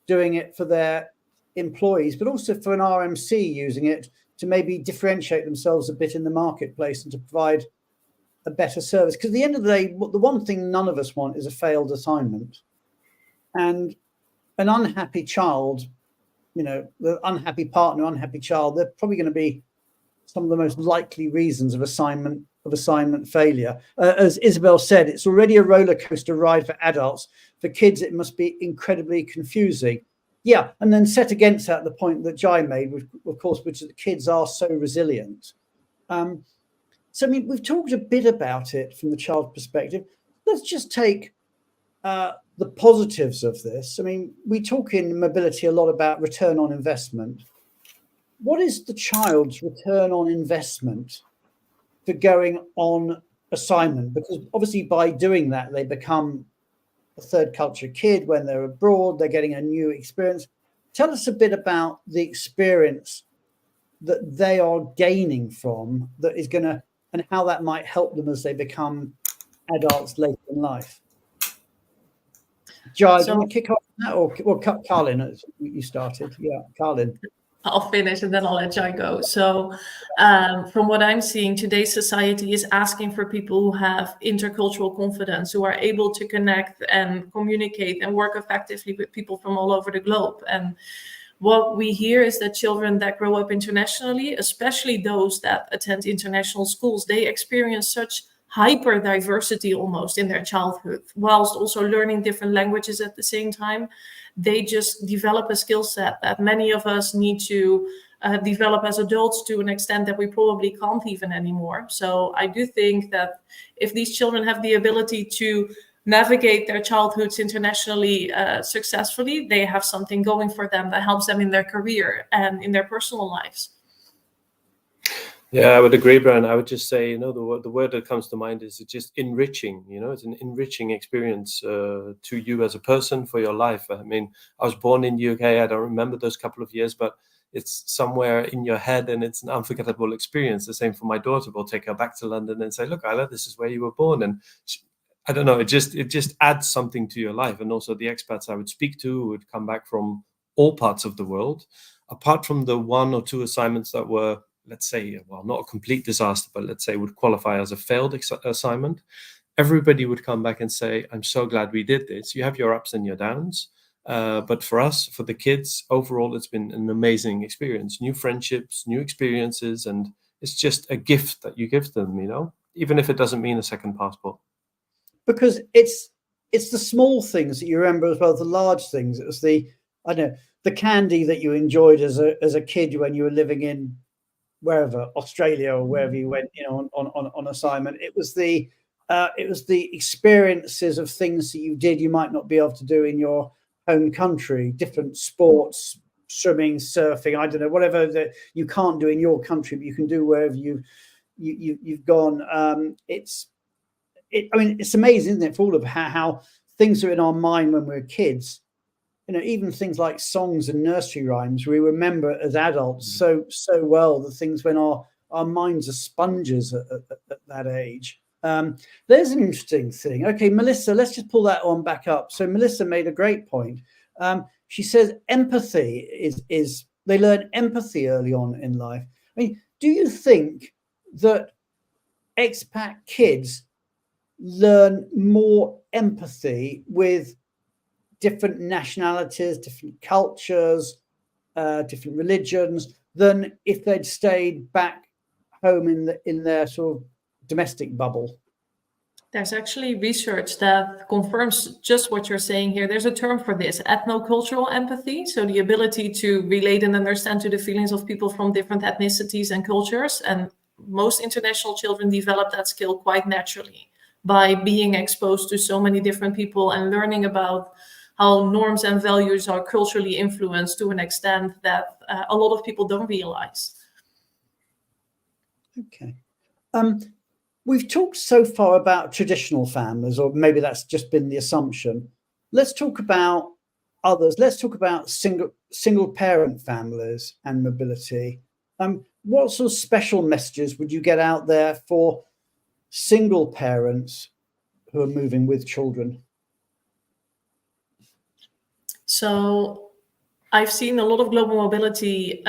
S1: doing it for their employees, but also for an RMC using it to maybe differentiate themselves a bit in the marketplace and to provide a better service. Because at the end of the day, the one thing none of us want is a failed assignment. And an unhappy child, you know, the unhappy partner, unhappy child, they're probably going to be some of the most likely reasons of assignment failure. As Isabel said, it's already a roller coaster ride for adults. For kids, it must be incredibly confusing. Yeah, and then set against that the point that Jai made, of course, which is that kids are so resilient. So, I mean, we've talked a bit about it from the child perspective. Let's just take the positives of this. I mean, we talk in mobility a lot about return on investment. What is the child's return on investment for going on assignment? Because obviously by doing that, they become a third culture kid. When they're abroad, they're getting a new experience. Tell us a bit about the experience that they are gaining from that is going to, and how that might help them as they become adults later in life. Jai, do you want to kick off that, or Karlijn, you started? Yeah, Karlijn.
S6: I'll finish and then I'll let Jai go. So from what I'm seeing, today's society is asking for people who have intercultural confidence, who are able to connect and communicate and work effectively with people from all over the globe. And what we hear is that children that grow up internationally, especially those that attend international schools, they experience such hyper diversity almost in their childhood, whilst also learning different languages at the same time. They just develop a skill set that many of us need to develop as adults to an extent that we probably can't even anymore. So I do think that if these children have the ability to navigate their childhoods internationally successfully, they have something going for them that helps them in their career and in their personal lives.
S7: Yeah, I would agree, Brian. I would just say, the word that comes to mind is just enriching. It's an enriching experience to you as a person for your life. I mean, I was born in the UK. I don't remember those couple of years, but it's somewhere in your head and it's an unforgettable experience. The same for my daughter. We'll take her back to London and say, look, Isla, this is where you were born. And I don't know, it just adds something to your life. And also the expats I would speak to would come back from all parts of the world, apart from the 1 or 2 assignments that were, let's say, well, not a complete disaster, but let's say would qualify as a failed assignment. Everybody would come back and say, I'm so glad we did this. You have your ups and your downs. But for us, for the kids, overall, it's been an amazing experience. New friendships, new experiences, and it's just a gift that you give them, even if it doesn't mean a second passport.
S1: Because it's the small things that you remember as well as the large things. It was the candy that you enjoyed as a kid when you were living in wherever, Australia or wherever you went, on assignment. It was the experiences of things that you did you might not be able to do in your home country, different sports, swimming, surfing, I don't know, whatever that you can't do in your country, but you can do wherever you've gone. It's amazing, isn't it, for all of how things are in our mind when we're kids. Even things like songs and nursery rhymes, we remember as adults so well, the things when our minds are sponges at that age. There's an interesting thing. Okay, Melissa, let's just pull that on back up. So Melissa made a great point. She says empathy is they learn empathy early on in life. I mean, do you think that expat kids learn more empathy with different nationalities, different cultures, different religions than if they'd stayed back home in their sort of domestic bubble?
S6: There's actually research that confirms just what you're saying here. There's a term for this, ethnocultural empathy. So the ability to relate and understand to the feelings of people from different ethnicities and cultures. And most international children develop that skill quite naturally by being exposed to so many different people and learning about how norms and values are culturally influenced to an extent that a lot of people don't realize.
S1: Okay. We've talked so far about traditional families, or maybe that's just been the assumption. Let's talk about others. Let's talk about single parent families and mobility. What sort of special messages would you get out there for single parents who are moving with children?
S6: So I've seen a lot of global mobility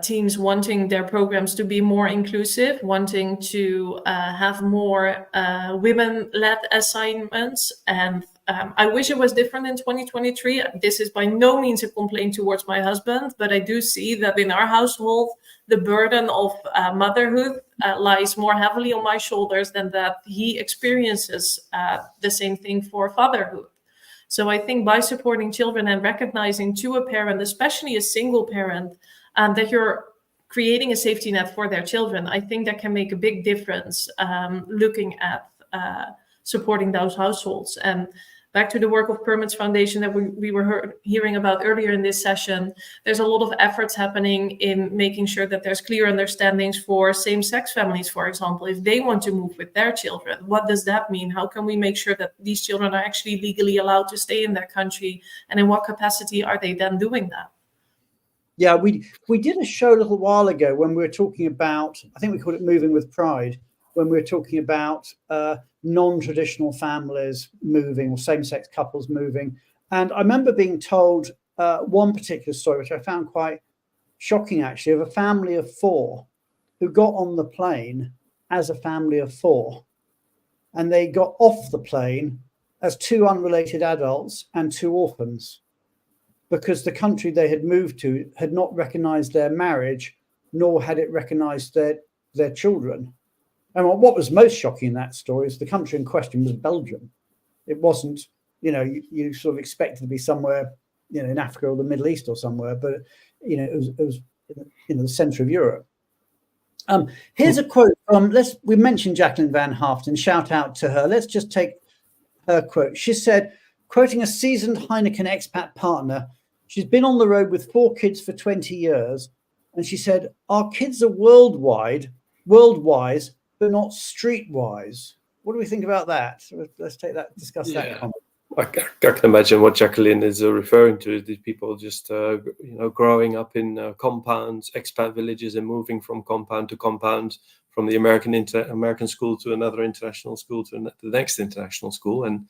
S6: teams wanting their programs to be more inclusive, wanting to have more women-led assignments. And I wish it was different in 2023. This is by no means a complaint towards my husband, but I do see that in our household, the burden of motherhood lies more heavily on my shoulders than that he experiences the same thing for fatherhood. So I think by supporting children and recognizing to a parent, especially a single parent, that you're creating a safety net for their children, I think that can make a big difference looking at supporting those households. And back to the work of Permits Foundation that we were hearing about earlier in this session, there's a lot of efforts happening in making sure that there's clear understandings for same-sex families, for example. If they want to move with their children, what does that mean? How can we make sure that these children are actually legally allowed to stay in their country? And in what capacity are they then doing that?
S1: Yeah, we did a show a little while ago when we were talking about, I think we called it Moving with Pride, when we were talking about non-traditional families moving or same-sex couples moving. And I remember being told one particular story, which I found quite shocking, actually, of a family of 4 who got on the plane as a family of 4. And they got off the plane as 2 unrelated adults and 2 orphans, because the country they had moved to had not recognized their marriage, nor had it recognized their children. And what was most shocking in that story is the country in question was Belgium. It wasn't, you sort of expected to be somewhere, in Africa or the Middle East or somewhere, but, it was the center of Europe. Here's a quote from, we mentioned Jacqueline Van Haften, shout out to her. Let's just take her quote. She said, quoting a seasoned Heineken expat partner, she's been on the road with 4 kids for 20 years. And she said, our kids are worldwise, but not streetwise. What do we think about that? Let's discuss that comment.
S7: I can imagine what Jacqueline is referring to. These people just, growing up in compounds, expat villages, and moving from compound to compound, from the American school to another international school to the next international school, and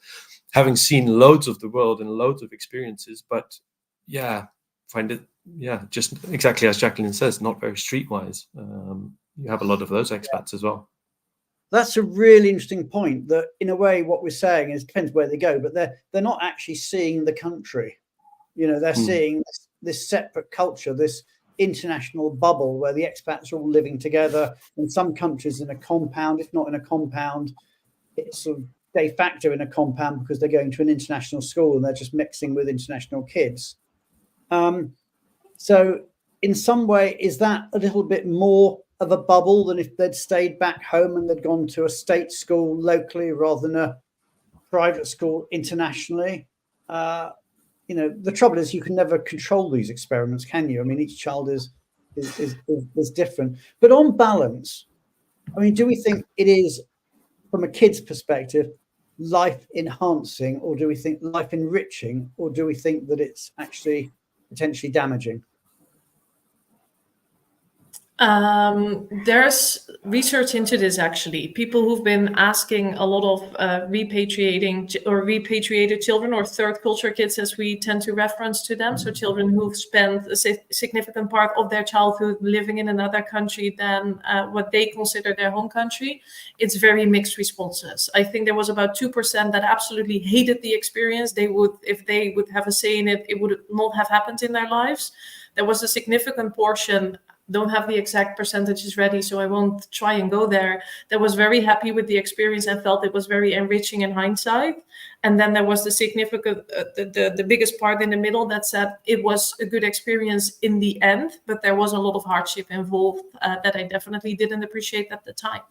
S7: having seen loads of the world and loads of experiences. But find it, just exactly as Jacqueline says, not very streetwise. You have a lot of those expats as well.
S1: That's a really interesting point, that in a way what we're saying is, depends where they go, but they're not actually seeing the country. They're seeing this separate culture, this international bubble where the expats are all living together, in some countries in a compound. If not in a compound, it's sort of de facto in a compound, because they're going to an international school and they're just mixing with international kids. So in some way, is that a little bit more of a bubble than if they'd stayed back home and they'd gone to a state school locally rather than a private school internationally? The trouble is, you can never control these experiments, can you? I mean, each child is different. But on balance, I mean, do we think it is, from a kid's perspective, life enhancing, or do we think life enriching, or do we think that it's actually potentially damaging?
S6: There's research into this, actually. People who've been asking a lot of repatriated children, or third culture kids, as we tend to reference to them. So children who've spent a significant part of their childhood living in another country than what they consider their home country. It's very mixed responses. I think there was about 2% that absolutely hated the experience. If they would have a say in it, it would not have happened in their lives. There was a significant portion, don't have the exact percentages ready, so I won't try and go there, that was very happy with the experience and felt it was very enriching in hindsight. And then there was the significant, the biggest part in the middle that said it was a good experience in the end, but there was a lot of hardship involved that I definitely didn't appreciate at the time.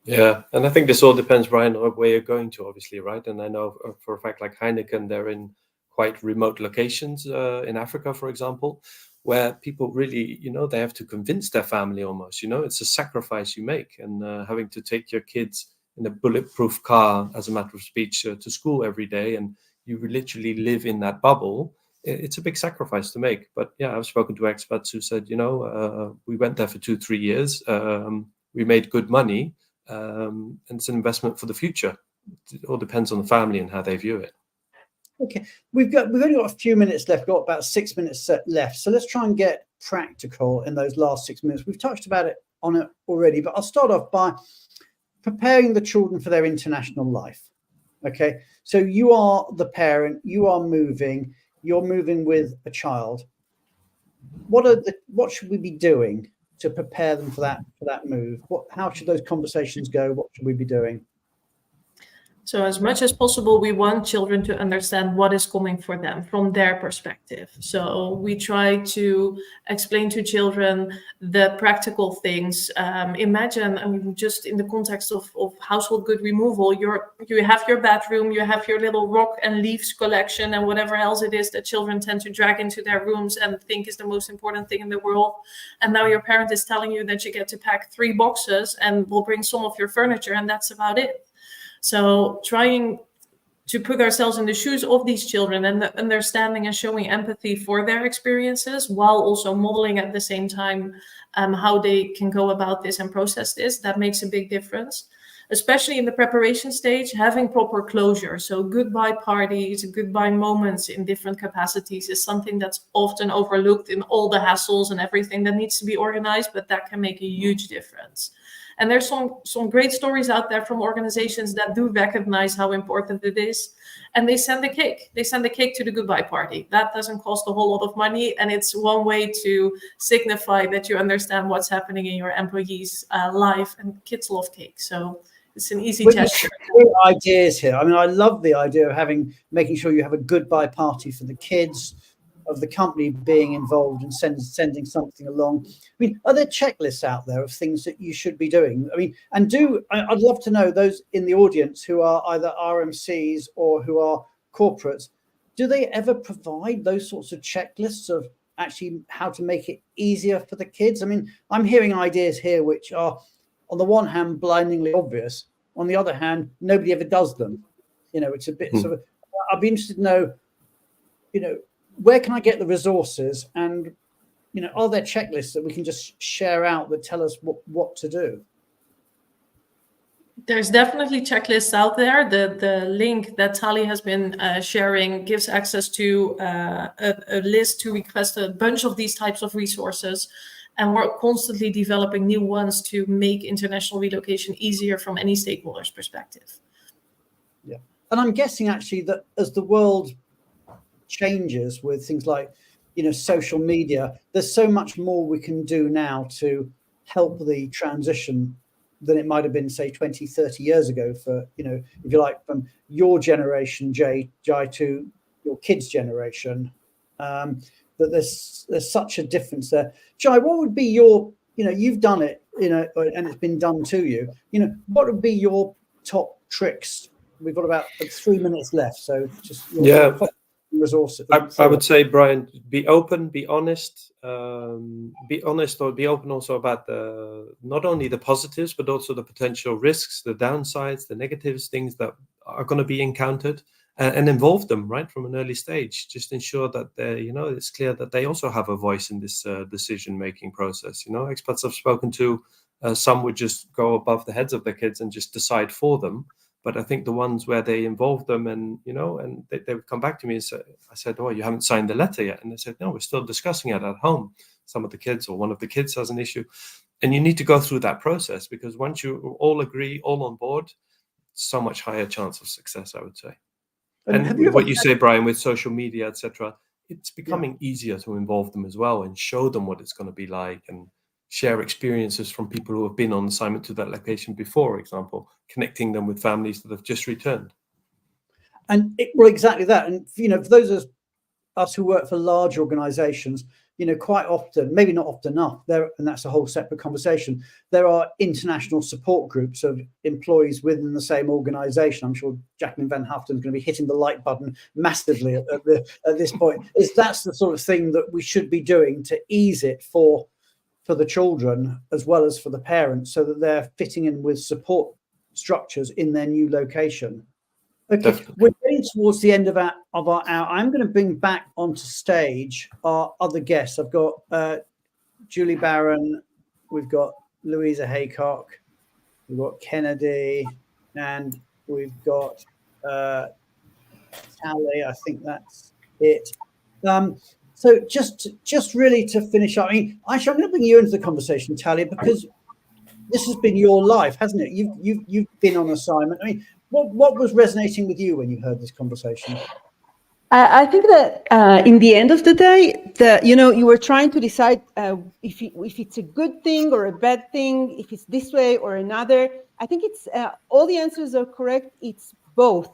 S7: Yeah, and I think this all depends, Brian, on where you're going to, obviously, right? And I know for a fact, like Heineken, they're in quite remote locations in Africa, for example, where people really, they have to convince their family almost, it's a sacrifice you make. And having to take your kids in a bulletproof car, as a matter of speech, to school every day, and you literally live in that bubble, it's a big sacrifice to make. But yeah, I've spoken to expats who said, we went there for 2-3 years, we made good money, and it's an investment for the future. It all depends on the family and how they view it.
S1: Okay, we've only got a few minutes left. We've got about 6 minutes left, so let's try and get practical in those last 6 minutes. We've touched about it already, but I'll start off by preparing the children for their international life. Okay, so you are the parent, you're moving with a child. What should we be doing to prepare them for that move? How should those conversations go? What should we be doing?
S6: So as much as possible, we want children to understand what is coming for them from their perspective. So we try to explain to children the practical things. Imagine, just in the context of household good removal, you have your bedroom, you have your little rock and leaves collection and whatever else it is that children tend to drag into their rooms and think is the most important thing in the world. And now your parent is telling you that you get to pack 3 boxes and we'll bring some of your furniture, and that's about it. So trying to put ourselves in the shoes of these children and understanding and showing empathy for their experiences, while also modeling at the same time how they can go about this and process this, that makes a big difference. especially in the preparation stage, having proper closure. So goodbye parties, goodbye moments in different capacities is something that's often overlooked in all the hassles and everything that needs to be organized, but that can make a huge difference. And there's some great stories out there from organizations that do recognize how important it is. And they send a cake. They send a cake to the goodbye party. That doesn't cost a whole lot of money. And it's one way to signify that you understand what's happening in your employees' life. And kids love cake. So it's an easy gesture.
S1: Ideas here. I mean, I love the idea of making sure you have a goodbye party for the kids, of the company being involved and sending something along. I mean, are there checklists out there of things that you should be doing? I mean, and I'd love to know, those in the audience who are either RMCs or who are corporates, do they ever provide those sorts of checklists of actually how to make it easier for the kids? I mean, I'm hearing ideas here which are, on the one hand, blindingly obvious. On the other hand, nobody ever does them. You know, it's a bit sort of, I'd be interested to know, you know, where can I get the resources, and, you know, are there checklists that we can just share out that tell us what to do?
S6: There's definitely checklists out there. The link that Tali has been sharing gives access to a list to request a bunch of these types of resources. And we're constantly developing new ones to make international relocation easier from any stakeholder's perspective.
S1: Yeah. And I'm guessing actually that as the world changes with things like, you know, social media, there's so much more we can do now to help the transition than it might have been, say, 20, 30 years ago for, you know, if you like, from your generation, Jai, to your kids' generation, that there's such a difference there. Jai, what would be your, you know, you've done it, you know, and it's been done to you, you know, what would be your top tricks? We've got about 3 minutes left, so just resources.
S7: I would say, Brian, be open, be honest, or be open also about not only the positives, but also the potential risks, the downsides, the negatives, things that are going to be encountered, and involve them right from an early stage. Just ensure that it's clear that they also have a voice in this decision-making process. You know, expats I've spoken to, some would just go above the heads of their kids and just decide for them. But I think the ones where they involved them and they would come back to me and say, I said, oh, you haven't signed the letter yet. And they said, no, we're still discussing it at home. Some of the kids or one of the kids has an issue. And you need to go through that process, because once you all agree, all on board, so much higher chance of success, I would say. And what you say, Brian, with social media, etc., it's becoming easier to involve them as well and show them what it's going to be like, and share experiences from people who have been on assignment to that location before, for example, connecting them with families that have just returned.
S1: And exactly that. And, you know, for those of us who work for large organizations, you know, quite often, maybe not often enough, and that's a whole separate conversation, there are international support groups of employees within the same organization. I'm sure Jacqueline Van Haften is going to be hitting the like button massively at this point. That's the sort of thing that we should be doing to ease it for the children as well as for the parents, so that they're fitting in with support structures in their new location. Okay, definitely. We're getting towards the end of our hour. I'm going to bring back onto stage our other guests. I've got Julie Barron, we've got Louisa Haycock, we've got Kennedy, and we've got Tally. I think that's it. So just really to finish up, I mean, actually, I'm going to bring you into the conversation, Tally, because this has been your life, hasn't it? You've been on assignment. I mean, what was resonating with you when you heard this conversation?
S8: I think that in the end of the day, you were trying to decide if it's a good thing or a bad thing, if it's this way or another. I think it's all the answers are correct. It's both.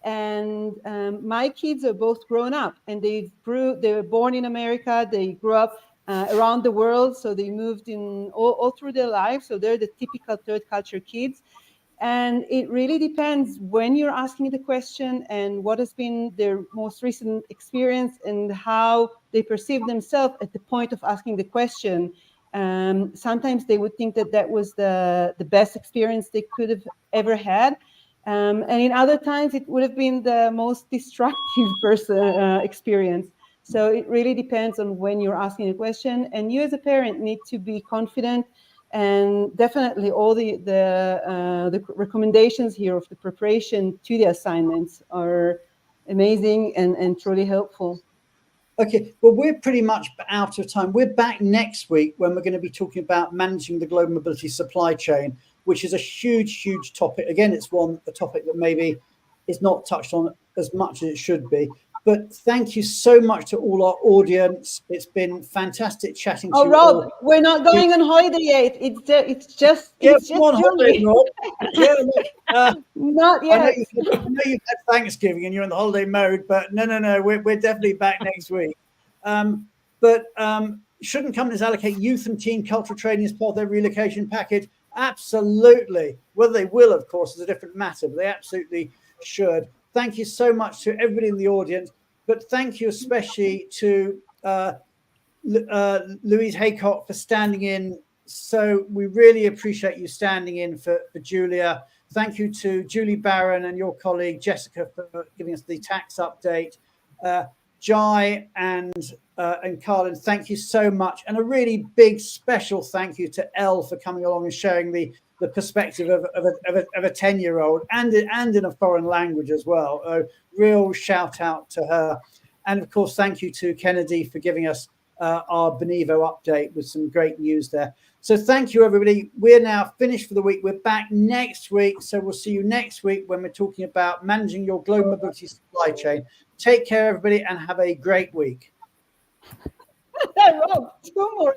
S8: And my kids are both grown up, and they were born in America. They grew up around the world, so they moved in all through their lives. So they're the typical third culture kids. And it really depends when you're asking the question and what has been their most recent experience and how they perceive themselves at the point of asking the question. Sometimes they would think that was the best experience they could have ever had. And in other times, it would have been the most destructive experience. So it really depends on when you're asking a question. And you as a parent need to be confident And definitely all the recommendations here of the preparation to the assignments are amazing and truly helpful.
S1: Okay, well, we're pretty much out of time. We're back next week when we're going to be talking about managing the global mobility supply chain, which is a huge, huge topic. Again, it's a topic that maybe is not touched on as much as it should be. But thank you so much to all our audience. It's been fantastic chatting to you
S8: Rob,
S1: all.
S8: we're not going on holiday yet. It's just
S1: holiday, Rob. Yeah,
S8: not yet.
S1: I know you've had Thanksgiving and you're in the holiday mode, but no, we're definitely back next week. Shouldn't companies allocate youth and teen cultural training as part of their relocation package? Absolutely. Whether they will, of course, is a different matter, but they absolutely should. Thank you so much to everybody in the audience, but thank you especially to Louise Haycock for standing in. So we really appreciate you standing in for Julia. Thank you to Julie Barron and your colleague Jessica for giving us the tax update. Jai and Karlijn, thank you so much. And a really big special thank you to Elle for coming along and sharing the perspective of a 10-year-old and in a foreign language as well. A real shout out to her. And of course, thank you to Kennedy for giving us our Benevo update with some great news there. So thank you, everybody. We're now finished for the week. We're back next week. So we'll see you next week when we're talking about managing your global mobility supply chain. Take care, everybody, and have a great week.
S8: Rob, 2 more.